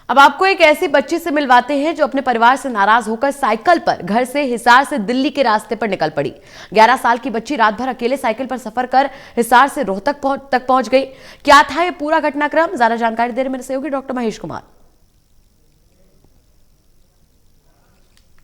अब आपको एक ऐसी बच्ची से मिलवाते हैं जो अपने परिवार से नाराज होकर साइकिल पर घर से हिसार से दिल्ली के रास्ते पर निकल पड़ी। 11 साल की बच्ची रात भर अकेले साइकिल पर सफर कर हिसार से रोहतक तक पहुंच गई। क्या था ये पूरा घटनाक्रम, ज्यादा जानकारी दे रहे मेरे सहयोगी डॉक्टर महेश कुमार।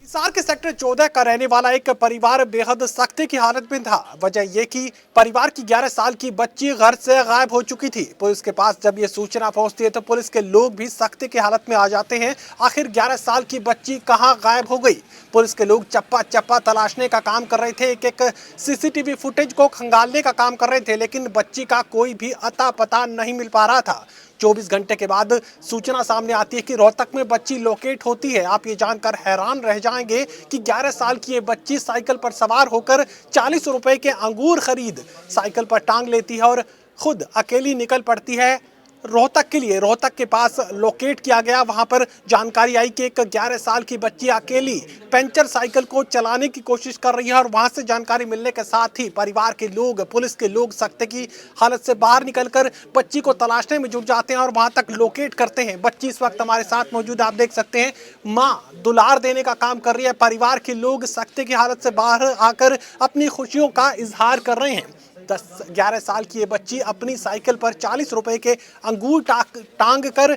हिसार के सेक्टर 14 का रहने वाला एक परिवार बेहद सख्ती की हालत में था। वजह यह कि परिवार की 11 साल की बच्ची घर से गायब हो चुकी थी। पुलिस के पास जब ये सूचना पहुंचती है तो पुलिस के लोग भी सख्ती की हालत में आ जाते हैं। आखिर 11 साल की बच्ची कहां गायब हो गई? पुलिस के लोग चप्पा चप्पा तलाशने का काम कर रहे थे, एक एक सीसीटीवी फुटेज को खंगालने का काम कर रहे थे, लेकिन बच्ची का कोई भी अता पता नहीं मिल पा रहा था। 24 घंटे के बाद सूचना सामने आती है कि रोहतक में बच्ची लोकेट होती है। आप ये जानकर हैरान रह जाएंगे कि 11 साल की ये बच्ची साइकिल पर सवार होकर 40 रुपए के अंगूर खरीद साइकिल पर टांग लेती है और खुद अकेली निकल पड़ती है रोहतक के लिए। रोहतक के पास लोकेट किया गया, वहां पर जानकारी आई कि एक 11 साल की बच्ची अकेली पंचर साइकिल को चलाने की कोशिश कर रही है और वहां से जानकारी मिलने के साथ ही परिवार के लोग, पुलिस के लोग सख्ती की हालत से बाहर निकलकर बच्ची को तलाशने में जुट जाते हैं और वहां तक लोकेट करते हैं। बच्ची इस वक्त हमारे साथ मौजूद, आप देख सकते हैं, माँ दुलार देने का काम कर रही है। परिवार के लोग सख्ती की हालत से बाहर आकर अपनी खुशियों का इजहार कर रहे हैं। 11 साल की ये बच्ची अपनी साइकिल पर 40 रुपए के अंगूर टांग कर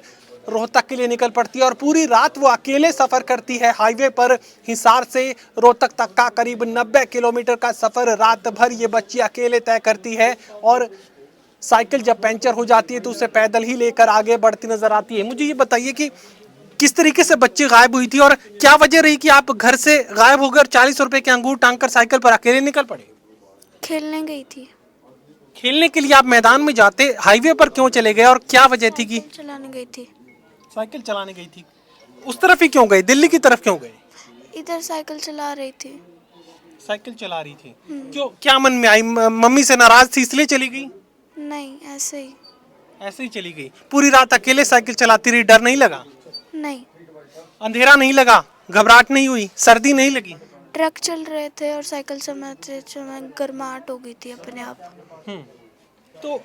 रोहतक के लिए निकल पड़ती है और पूरी रात वो अकेले सफर करती है। हाईवे पर हिसार से रोहतक तक का करीब 90 किलोमीटर का सफर रात भर ये बच्ची अकेले तय करती है और साइकिल जब पंचर हो जाती है तो उसे पैदल ही लेकर आगे बढ़ती नजर आती है। मुझे ये बताइए कि किस तरीके से बच्ची गायब हुई थी और क्या वजह रही कि आप घर से गायब होकर 40 रुपए के अंगूर टांग कर साइकिल पर अकेले निकल पड़े? खेलने गई थी। खेलने के लिए आप मैदान में जाते, हाईवे पर क्यों चले गए और क्या वजह थी कि चलाने गई थी। साइकिल चलाने गई थी? उस तरफ ही क्यों गए, दिल्ली की तरफ क्यों गए? इधर साइकिल चला रही थी। साइकिल चला रही थी, क्यों, क्या मन में आई? मम्मी से नाराज थी इसलिए चली गई? नहीं, ऐसे ही। ऐसे ही चली गई। पूरी रात अकेले साइकिल चलाती रही, डर नहीं लगा? नहीं। अंधेरा नहीं लगा? घबराहट नहीं हुई? सर्दी नहीं लगी? ट्रक चल रहे थे और साइकिल चलाते समय गर्माहट हो गई थी अपने आप। तो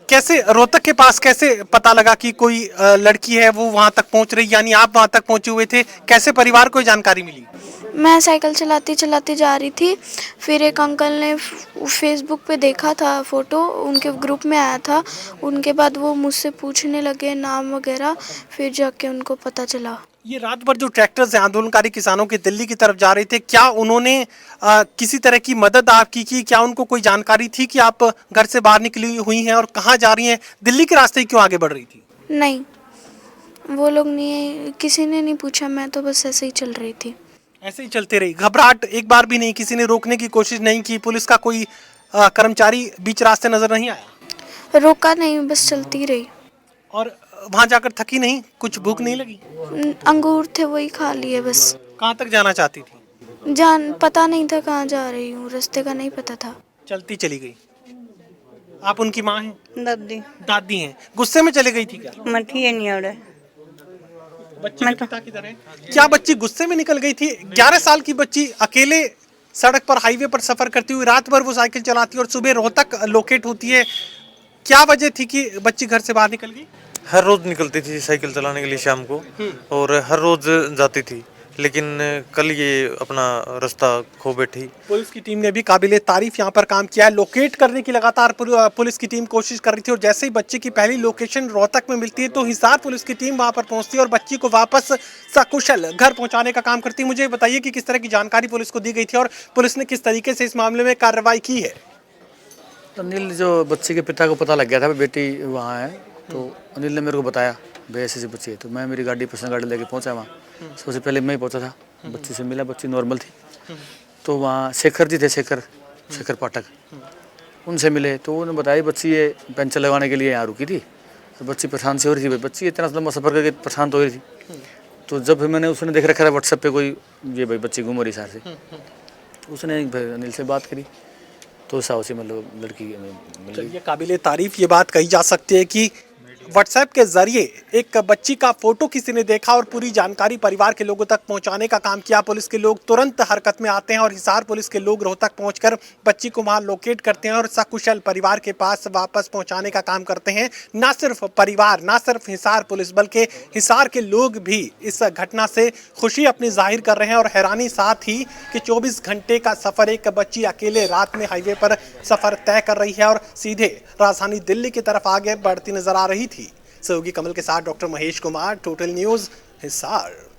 कैसे रोहतक के पास कैसे पता लगा कि कोई लड़की है वो वहां तक पहुंच रही, यानी आप वहां तक पहुंचे हुए थे? कैसे परिवार को जानकारी मिली? मैं साइकिल चलाती चलाती जा रही थी, फिर एक अंकल ने फेसबुक पे देखा था फ़ोटो, उनके ग्रुप में आया था। उनके बाद वो मुझसे पूछने लगे नाम वगैरह, फिर जाके उनको पता चला। ये रात भर जो ट्रैक्टर्स हैं आंदोलनकारी किसानों के दिल्ली की तरफ जा रहे थे, क्या उन्होंने किसी तरह की मदद आपकी की? क्या उनको कोई जानकारी थी कि आप घर से बाहर निकली हुई हैं और कहाँ जा रही हैं? दिल्ली के रास्ते क्यों आगे बढ़ रही थी? नहीं, वो लोग नहीं, किसी ने नहीं पूछा, मैं तो बस ऐसे ही चल रही थी। ऐसे ही चलते रही? घबराहट एक बार भी नहीं? किसी ने रोकने की कोशिश नहीं की? पुलिस का कोई कर्मचारी बीच रास्ते नजर नहीं आया? रोका नहीं, बस चलती रही। और वहां जाकर थकी नहीं? कुछ भूख नहीं लगी? अंगूर थे, वही खा लिए बस। कहाँ तक जाना चाहती थी? पता नहीं था कहाँ जा रही हूँ, रास्ते का नहीं पता था। चलती चली गई। आप उनकी माँ हैं? दादी। दादी हैं। गुस्से में चली गई थी क्या? मठी है नहीं आवड़े। बच्ची के पिता किधर है? क्या बच्ची गुस्से में निकल गई थी? 11 साल की बच्ची अकेले सड़क पर, हाईवे पर सफर करती हुई रात भर वो साइकिल चलाती है और सुबह रोहतक लोकेट होती है। क्या वजह थी कि बच्ची घर से बाहर निकल गई? हर रोज निकलती थी साइकिल चलाने के लिए शाम को और हर रोज जाती थी, लेकिन कल ये अपना रास्ता खो बैठी। पुलिस की टीम ने भी काबिले तारीफ यहाँ पर काम किया है। लोकेट करने की लगातार पुलिस की टीम कोशिश कर रही थी और जैसे ही बच्चे की पहली लोकेशन रोहतक में मिलती है तो हिसार पुलिस की टीम वहाँ पर पहुँचती है और बच्ची को वापस सकुशल घर पहुँचाने का काम करती है। मुझे बताइए कि किस तरह की जानकारी पुलिस को दी गई थी और पुलिस ने किस तरीके से इस मामले में कार्रवाई की है? अनिल, जो बच्चे के पिता को पता लग गया था बेटी वहाँ है, तो अनिल ने मेरे को बताया भाई ऐसे बच्ची है, तो मैं मेरी गाड़ी, पर्सनल गाड़ी लेके पहुँचा वहाँ। सबसे पहले मैं ही पहुँचा था, बच्ची से मिला, बच्ची नॉर्मल थी। तो वहाँ शेखर जी थे, शेखर पाठक, उनसे मिले तो उन्होंने बताया बच्ची ये पंचर लगाने के लिए यहाँ रुकी थी और बच्ची परेशान से हो रही थी। बच्ची इतना लंबा सफ़र करके परेशान तो हो रही थी। तो जब मैंने उसने देख रखा है व्हाट्सएप पे कोई ये भाई बच्ची घूम रही सार से, तो उसने अनिल से बात करी तो साहब से मतलब लड़की मिल गई। काबिले तारीफ ये बात कही जा सकती है कि व्हाट्सएप के जरिए एक बच्ची का फोटो किसी ने देखा और पूरी जानकारी परिवार के लोगों तक पहुंचाने का काम किया। पुलिस के लोग तुरंत हरकत में आते हैं और हिसार पुलिस के लोग रोहतक पहुंचकर बच्ची को वहां लोकेट करते हैं और सकुशल परिवार के पास वापस पहुंचाने का काम करते हैं। न सिर्फ परिवार, न सिर्फ हिसार पुलिस, बल्कि हिसार के लोग भी इस घटना से खुशी अपनी जाहिर कर रहे हैं और हैरानी साथ ही कि 24 घंटे का सफर एक बच्ची अकेले रात में हाईवे पर सफर तय कर रही है और सीधे राजधानी दिल्ली की तरफ आगे बढ़ती नजर आ रही थी। सहयोगी कमल के साथ doctor Mahesh Kumar, total news, Hisar.